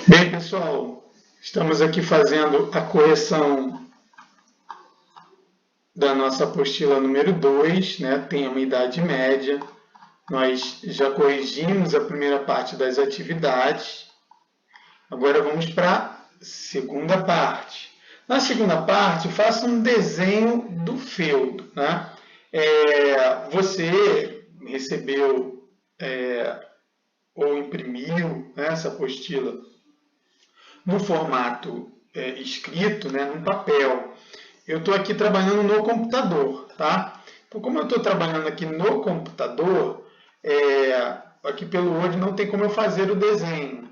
Bem, pessoal, estamos aqui fazendo a correção da nossa apostila número 2, né? Tema Idade Média. Nós já corrigimos a primeira parte das atividades. Agora vamos para a segunda parte. Na segunda parte, faça um desenho do feudo, né? Você recebeu ou imprimiu, né, essa apostila no formato escrito, né, no papel. Eu estou aqui trabalhando no computador, tá? Então, como eu estou trabalhando aqui no computador, aqui pelo Word não tem como eu fazer o desenho.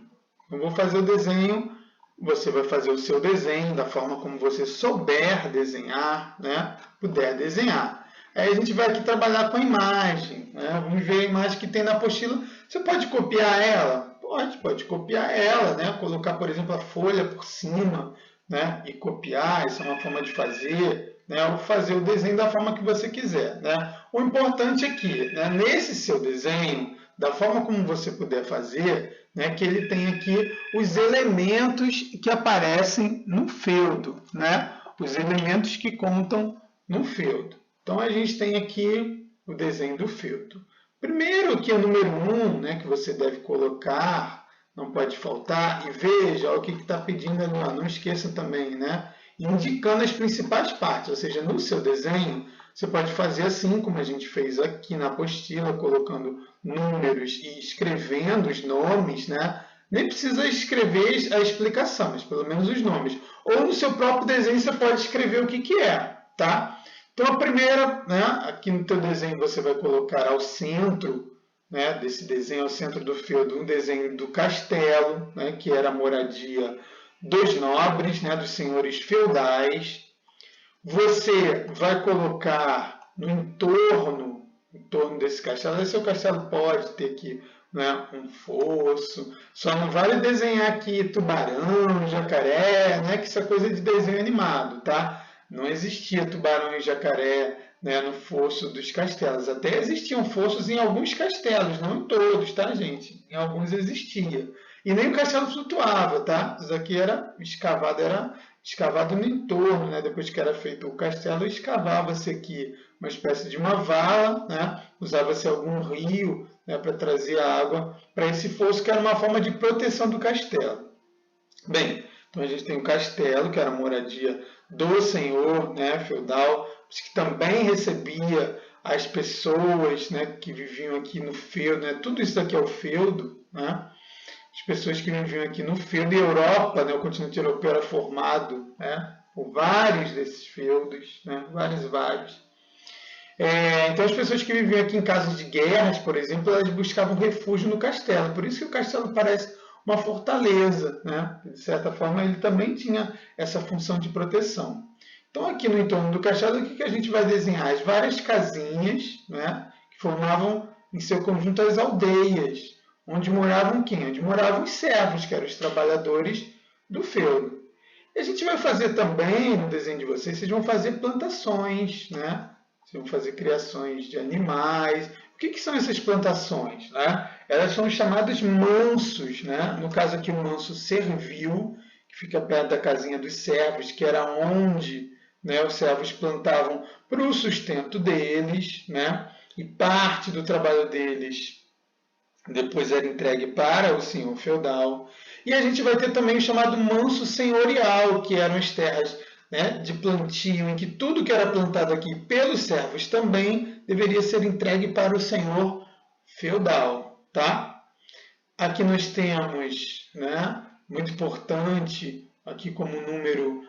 Eu vou fazer o desenho, você vai fazer o seu desenho da forma como você souber desenhar, né? Puder desenhar. Aí a gente vai aqui trabalhar com a imagem, né? Vamos ver a imagem que tem na apostila. Você pode copiar ela? Pode copiar ela, né? Colocar, por exemplo, a folha por cima, né? E copiar, isso é uma forma de fazer, né? Ou fazer o desenho da forma que você quiser, né? O importante aqui, né? Nesse seu desenho, da forma como você puder fazer, né? Que ele tem aqui os elementos que aparecem no feudo, né? Os elementos que contam no feudo. Então, a gente tem aqui o desenho do feudo. Primeiro, que é o número 1, né, que você deve colocar, não pode faltar, e veja o que está pedindo ali, não esqueça também, né, indicando as principais partes, ou seja, no seu desenho, você pode fazer assim, como a gente fez aqui na apostila, colocando números e escrevendo os nomes, né, nem precisa escrever a explicação, mas pelo menos os nomes. Ou no seu próprio desenho você pode escrever o que é, tá? Então, a primeira, né, aqui no teu desenho você vai colocar ao centro, né, desse desenho, ao centro do feudo, um desenho do castelo, né, que era a moradia dos nobres, né, dos senhores feudais. Você vai colocar no entorno desse castelo, esse seu castelo pode ter aqui, né, um fosso, só não vale desenhar aqui tubarão, jacaré, né, que isso é coisa de desenho animado, tá? Não existia tubarão e jacaré, né, no fosso dos castelos. Até existiam fossos em alguns castelos, não em todos, tá, gente? Em alguns existia. E nem o castelo flutuava, tá? Isso aqui era escavado no entorno, né? Depois que era feito o castelo, escavava-se aqui uma espécie de uma vala, né? Usava-se algum rio, né, para trazer a água para esse fosso, que era uma forma de proteção do castelo. Bem, então a gente tem o castelo, que era a moradia do senhor, né, feudal, que também recebia as pessoas, né, que viviam aqui no feudo, né, tudo isso aqui é o feudo, né, as pessoas que viviam aqui no feudo. E a Europa, né, o continente europeu era formado, né, por vários desses feudos, né, vários. Então, as pessoas que viviam aqui em casos de guerras, por exemplo, elas buscavam refúgio no castelo. Por isso que o castelo parece uma fortaleza, né? De certa forma, ele também tinha essa função de proteção. Então, aqui no entorno do castelo, o que a gente vai desenhar? As várias casinhas, né, que formavam em seu conjunto as aldeias, onde moravam quem? Onde moravam os servos, que eram os trabalhadores do feudo. E a gente vai fazer também, no desenho de vocês vão fazer plantações, né? Vocês vão fazer criações de animais. O que são essas plantações? Né? Elas são chamadas mansos. Né? No caso aqui, o manso servil, que fica perto da casinha dos servos, que era onde, né, os servos plantavam para o sustento deles, né? E parte do trabalho deles depois era entregue para o senhor feudal. E a gente vai ter também o chamado manso senhorial, que eram as terras, né, de plantio, em que tudo que era plantado aqui pelos servos também deveria ser entregue para o senhor feudal. Tá? Aqui nós temos, né, muito importante, aqui como número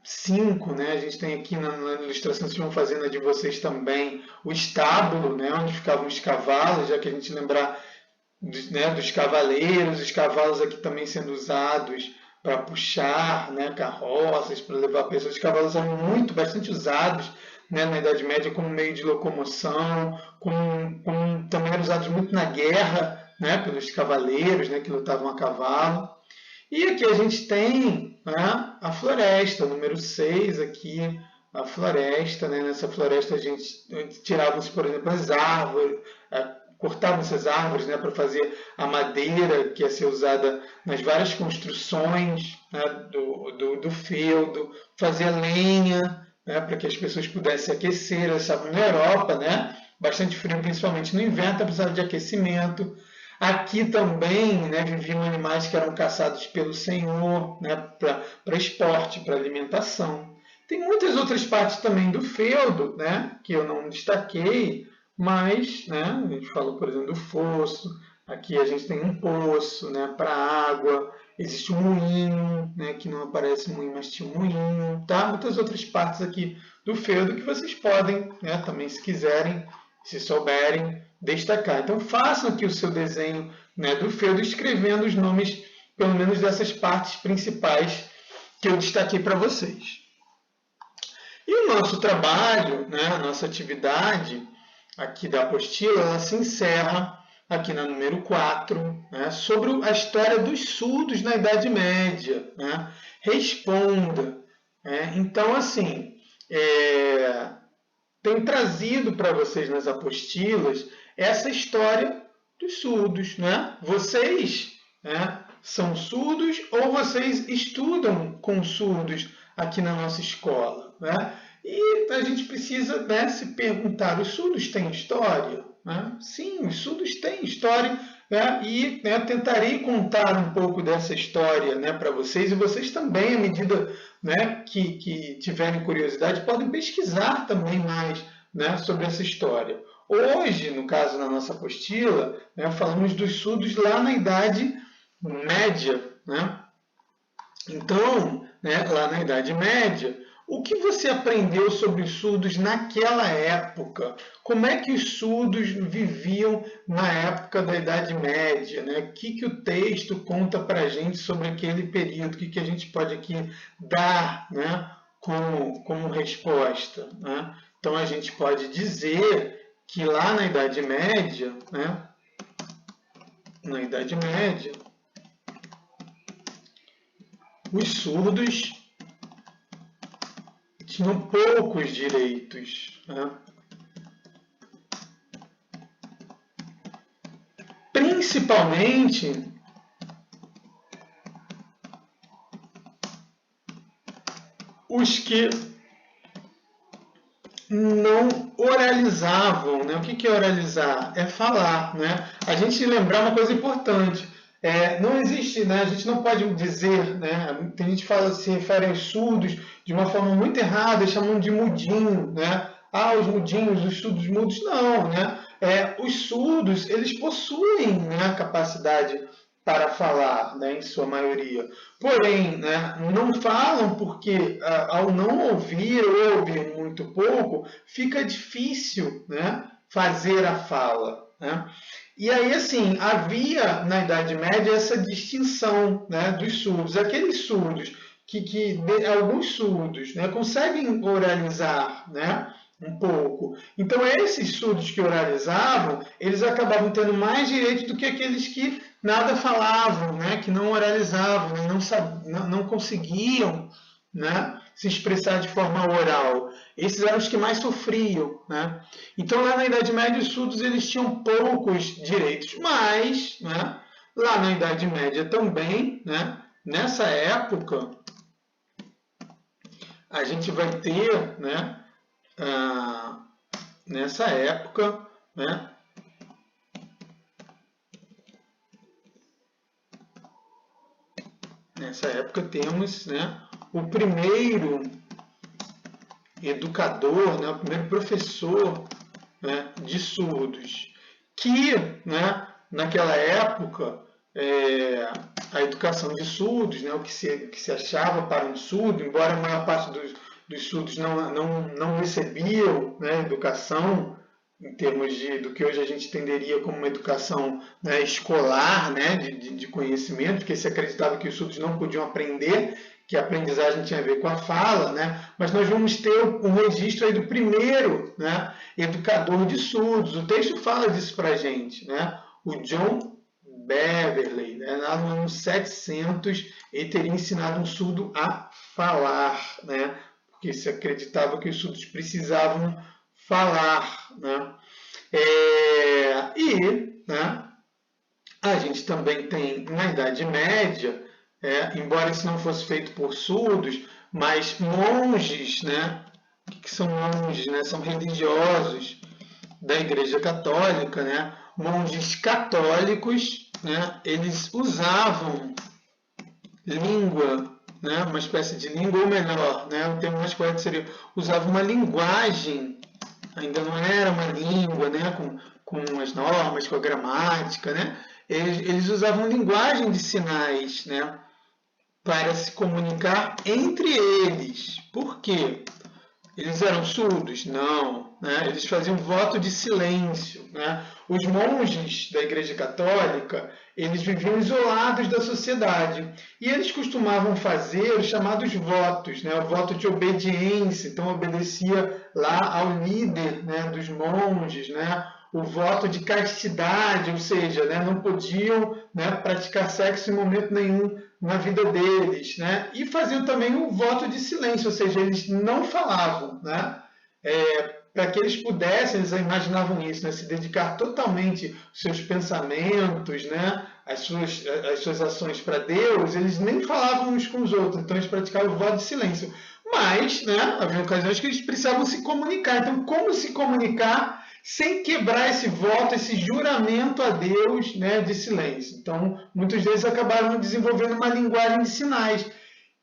5, né? A gente tem aqui na ilustração que vocês vão fazendo a de vocês também o estábulo, né? Onde ficavam os cavalos, já que a gente lembrar dos cavaleiros, os cavalos aqui também sendo usados para puxar, né, carroças, para levar pessoas. Os cavalos eram bastante usados, né, na Idade Média como meio de locomoção, também eram usados muito na guerra, né, pelos cavaleiros, né, que lutavam a cavalo. E aqui a gente tem, né, a floresta, número 6 aqui, a floresta. Né? Nessa floresta a gente tirava, por exemplo, as árvores, cortavam essas árvores, né, para fazer a madeira que ia ser usada nas várias construções, né, do feudo, fazia lenha, né, para que as pessoas pudessem aquecer. Elas estavam na Europa, né, bastante frio, principalmente no inverno, então precisava de aquecimento. Aqui também, né, viviam animais que eram caçados pelo Senhor, né, para esporte, para alimentação. Tem muitas outras partes também do feudo, né, que eu não destaquei, mas, né, a gente falou, por exemplo, do fosso. Aqui a gente tem um poço, né, para água. Existe um moinho, né, que não aparece moinho, mas tinha um moinho. Tá? Muitas outras partes aqui do feudo que vocês podem, né, também, se quiserem, se souberem, destacar. Então, façam aqui o seu desenho, né, do feudo, escrevendo os nomes, pelo menos, dessas partes principais que eu destaquei para vocês. E o nosso trabalho, né, a nossa atividade aqui da apostila, ela se encerra aqui na número 4, né, sobre a história dos surdos na Idade Média. Né? Responda. Né? Então, assim, tem trazido para vocês nas apostilas essa história dos surdos. Né? Vocês, né, são surdos ou vocês estudam com surdos aqui na nossa escola? Né? E a gente precisa, né, se perguntar, os surdos têm história? Né? Sim, os surdos têm história, né? E, né, tentarei contar um pouco dessa história, né, para vocês, e vocês também, à medida, né, que tiverem curiosidade, podem pesquisar também mais, né, sobre essa história. Hoje, no caso da nossa apostila, né, falamos dos surdos lá na Idade Média. Né? Então, né, lá na Idade Média, o que você aprendeu sobre os surdos naquela época? Como é que os surdos viviam na época da Idade Média? Né? O que o texto conta para a gente sobre aquele período? O que a gente pode aqui dar, né, como resposta? Né? Então, a gente pode dizer que lá na Idade Média, né, os surdos tinham poucos direitos. Né? Principalmente os que não oralizavam. Né? O que é oralizar? É falar. Né? A gente lembrar uma coisa importante. Não existe, né? A gente não pode dizer, né? Tem gente que fala, se refere aos surdos de uma forma muito errada, chamando de mudinho, né? Ah, os mudinhos, os surdos mudos. Não, né? Os surdos, eles possuem, né, a capacidade para falar, né, em sua maioria. Porém, né, não falam porque, ao não ouvir ou ouvir muito pouco, fica difícil, né, fazer a fala. Né? E aí, assim, havia na Idade Média essa distinção, né, dos surdos. Aqueles surdos alguns surdos, né, conseguem oralizar, né, um pouco. Então, esses surdos que oralizavam, eles acabavam tendo mais direitos do que aqueles que nada falavam, né, que não oralizavam, não conseguiam, né, se expressar de forma oral. Esses eram os que mais sofriam. Né? Então, lá na Idade Média, os surdos eles tinham poucos direitos, mas, né, lá na Idade Média também, né, nessa época, a gente vai ter, né, nessa época, né, temos, né, o primeiro educador, né, o primeiro professor, né, de surdos, que, né, naquela época, a educação de surdos, né, o que se achava para um surdo, embora a maior parte dos surdos não recebiam, né, educação em termos do que hoje a gente entenderia como uma educação, né, escolar, né, de conhecimento, porque se acreditava que os surdos não podiam aprender, que a aprendizagem tinha a ver com a fala, né? Mas nós vamos ter um registro aí do primeiro, né, educador de surdos. O texto fala disso para a gente. Né? O John Beverley, né, lá no ano 700, ele teria ensinado um surdo a falar, né? Porque se acreditava que os surdos precisavam falar. Né? Né, a gente também tem, na Idade Média, embora isso não fosse feito por surdos, mas monges, né? O que são monges? Né? São religiosos da Igreja Católica, né? Monges católicos, né? Eles usavam língua, né? Uma espécie de língua, ou melhor, né? O termo mais correto seria, usavam uma linguagem, ainda não era uma língua, né? Com as normas, com a gramática, né? Eles usavam linguagem de sinais, né? Para se comunicar entre eles. Por quê? Eles eram surdos? Não. Né? Eles faziam voto de silêncio. Né? Os monges da Igreja Católica, eles viviam isolados da sociedade. E eles costumavam fazer os chamados votos, né? O voto de obediência. Então, obedecia lá ao líder, né, dos monges, né? O voto de castidade, ou seja, né, não podiam, né, praticar sexo em momento nenhum na vida deles, né? E faziam também um voto de silêncio, ou seja, eles não falavam, né? Para que eles pudessem, eles imaginavam isso, né? Se dedicar totalmente aos seus pensamentos, né? As suas ações para Deus, eles nem falavam uns com os outros, então eles praticavam o voto de silêncio. Mas, né, havia ocasiões que eles precisavam se comunicar. Então, como se comunicar sem quebrar esse voto, esse juramento a Deus, né, de silêncio? Então, muitos deles acabaram desenvolvendo uma linguagem de sinais,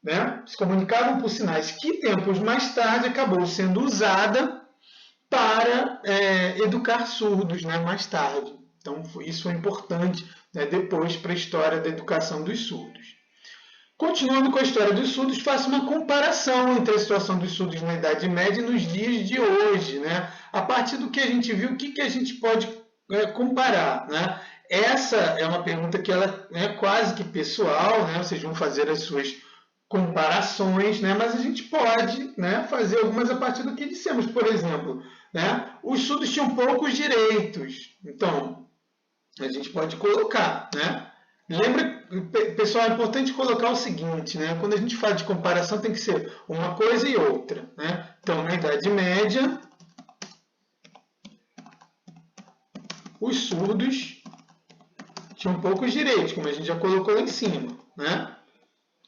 né? Se comunicavam por sinais, que tempos mais tarde acabou sendo usada para educar surdos, né, mais tarde. Então, isso foi importante, né, depois para a história da educação dos surdos. Continuando com a história dos surdos, faço uma comparação entre a situação dos surdos na Idade Média e nos dias de hoje, né? A partir do que a gente viu, o que a gente pode comparar, né? Essa é uma pergunta que ela é quase que pessoal, né? Vocês vão fazer as suas comparações, né? Mas a gente pode, né, fazer algumas a partir do que dissemos. Por exemplo, né, os surdos tinham poucos direitos. Então, a gente pode colocar, né? Lembra, pessoal, é importante colocar o seguinte, né? Quando a gente fala de comparação, tem que ser uma coisa e outra, né? Então, na Idade Média, os surdos tinham poucos direitos, como a gente já colocou lá em cima, né?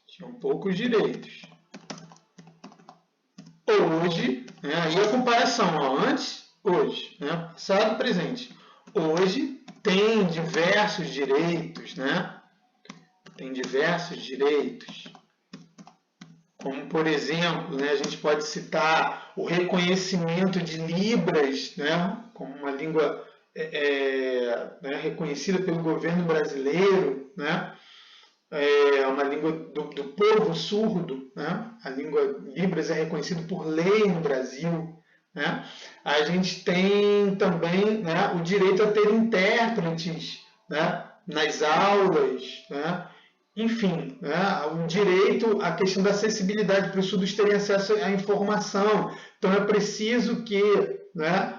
Tinham poucos direitos. Hoje, né? Aí a comparação, ó, antes, hoje, né? Passado, presente. Hoje tem diversos direitos, né? Tem diversos direitos. Como, por exemplo, né, a gente pode citar o reconhecimento de Libras, né, como uma língua né, reconhecida pelo governo brasileiro, né, uma língua do povo surdo. Né, a língua Libras é reconhecida por lei no Brasil. Né. A gente tem também, né, o direito a ter intérpretes, né, nas aulas, né. Enfim, né, o direito, a questão da acessibilidade para os surdos terem acesso à informação. Então, é preciso que, né,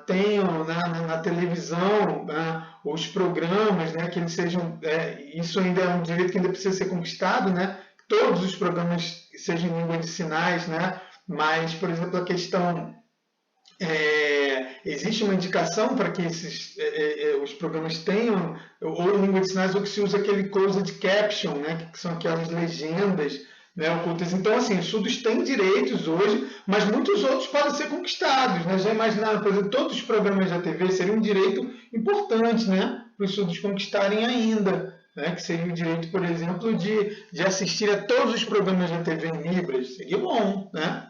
tenham, né, na televisão, né, os programas, né, que eles sejam... isso ainda é um direito que ainda precisa ser conquistado, né, todos os programas sejam em língua de sinais, né, mas, por exemplo, a questão... existe uma indicação para que os programas tenham ou língua de sinais ou que se usa aquele closed caption, né, que são aquelas legendas, né, ocultas. Então, assim, os surdos têm direitos hoje, mas muitos outros podem ser conquistados. Né? Já imaginaram, por exemplo, todos os programas da TV seriam um direito importante, né, para os surdos conquistarem ainda. Né, que seria o direito, por exemplo, de assistir a todos os programas da TV em Libras. Seria bom, né?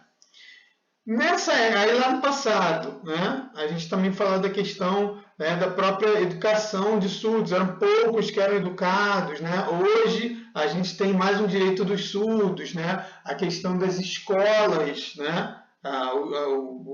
Aí lá no passado, né, a gente também falou da questão, né, da própria educação de surdos, eram poucos que eram educados, né? Hoje a gente tem mais um direito dos surdos, né? A questão das escolas, né?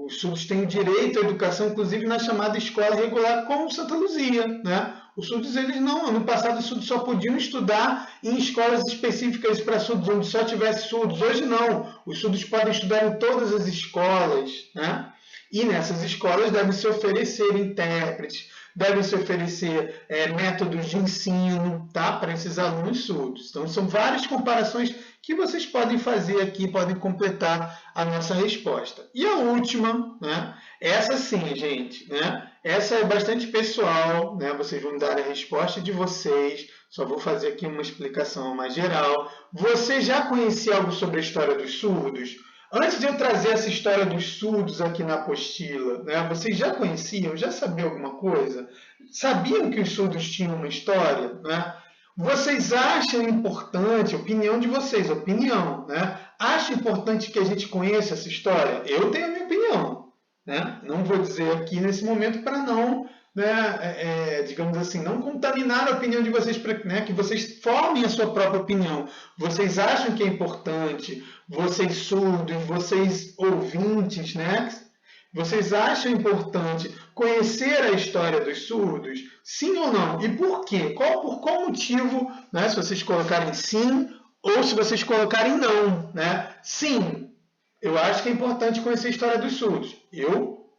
Os surdos têm direito à educação, inclusive na chamada escola regular, como Santa Luzia, né? Os surdos, eles não, no passado os surdos só podiam estudar em escolas específicas para surdos, onde só tivesse surdos. Hoje não, os surdos podem estudar em todas as escolas, né? E nessas escolas devem se oferecer intérpretes. deve se oferecer métodos de ensino, tá? Para esses alunos surdos. Então, são várias comparações que vocês podem fazer aqui, podem completar a nossa resposta. E a última, né? Essa sim, gente, né? Essa é bastante pessoal, né? Vocês vão dar a resposta de vocês. Só vou fazer aqui uma explicação mais geral. Você já conhecia algo sobre a história dos surdos? Antes de eu trazer essa história dos surdos aqui na apostila, né? Vocês já conheciam? Já sabiam alguma coisa? Sabiam que os surdos tinham uma história, né? Vocês acham importante, opinião de vocês, opinião, né? Acham importante que a gente conheça essa história? Eu tenho a minha opinião, né? Não vou dizer aqui nesse momento para não, né, digamos assim, não contaminar a opinião de vocês, para, né, que vocês formem a sua própria opinião. Vocês acham que é importante, vocês surdos, vocês ouvintes, né? Vocês acham importante conhecer a história dos surdos? Sim ou não? E por quê? Por qual motivo, né? Se vocês colocarem sim ou se vocês colocarem não, né? Sim, eu acho que é importante conhecer a história dos surdos. Eu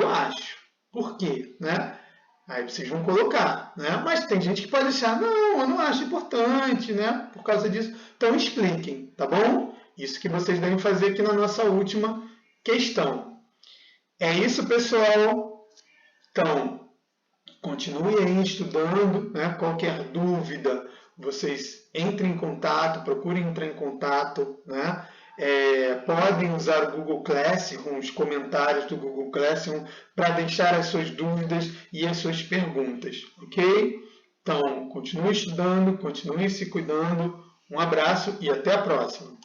acho. Por quê? Né? Aí vocês vão colocar, né? Mas tem gente que pode achar, não, eu não acho importante, né? Por causa disso. Então expliquem, tá bom? Isso que vocês devem fazer aqui na nossa última questão. É isso, pessoal. Então, continue aí estudando, né? Qualquer dúvida, vocês entrem em contato, procurem entrar em contato, né? Podem usar o Google Classroom, os comentários do Google Classroom, para deixar as suas dúvidas e as suas perguntas, ok? Então, continue estudando, continue se cuidando. Um abraço e até a próxima!